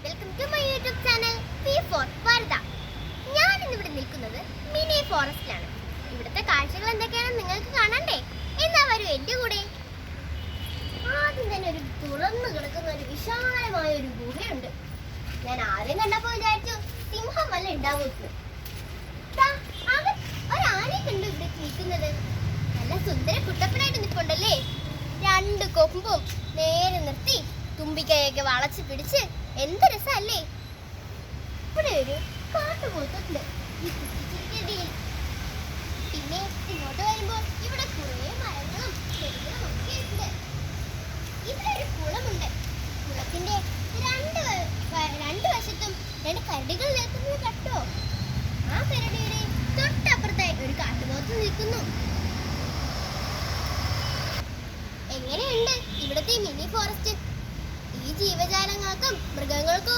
Welcome to my YouTube channel P for Varada. ഞാൻ ഇന്നിവിടെ നിൽക്കുന്നത് മിനി ഫോറസ്റ്റിലാണ്. ഇവിടുത്തെ കാഴ്ചകൾ എന്തൊക്കെയാണെന്ന് നിങ്ങൾക്ക് കാണണ്ടേ? എന്നാ വരൂ എൻ്റെ കൂടെ. ആദ്യം തന്നെ ഒരു തുറന്നു കിടക്കുന്ന ഒരു വിശാലമായ ഒരു ഗുഹയുണ്ട്. ഞാൻ ആദ്യം കണ്ടപ്പോൾ വിചാരിച്ചു സിംഹം വല്ല ഉണ്ടാവുന്നു. ഒരാനയെ കണ്ടു ഇവിടെ നിൽക്കുന്നത്. നല്ല സുന്ദര കുട്ടപ്പനായിട്ട് നിൽപ്പുണ്ടല്ലേ. രണ്ട് കൊമ്പും നേരെ നിർത്തി തുമ്പിക്കൈയൊക്കെ വളച്ച് പിടിച്ച് എന്ത് രസമല്ലേ. ഇവിടെ ഒരു കാട്ടുപോത്തുണ്ട് ഈ കുറ്റിച്ചിരിക്കടിയിൽ. പിന്നെ ഇങ്ങോട്ട് വരുമ്പോൾ ഇവിടെ കുറേ മരങ്ങളും ചെടികളും ഒക്കെ ഉണ്ട്. ഇവിടെ ഒരു കുളമുണ്ട്. കുളത്തിന്റെ രണ്ട് വശത്തും രണ്ട് കരടികൾ നിൽക്കുന്നത് കണ്ടോ? ആ കരടിയുടെ തൊട്ടപ്പുറത്തായി ഒരു കാട്ടുപോത്ത് നിൽക്കുന്നു. എങ്ങനെയുണ്ട് ഇവിടുത്തെ മിനി ഫോറസ്റ്റ്? ഈ ജീവജാലങ്ങൾക്കും മൃഗങ്ങൾക്കും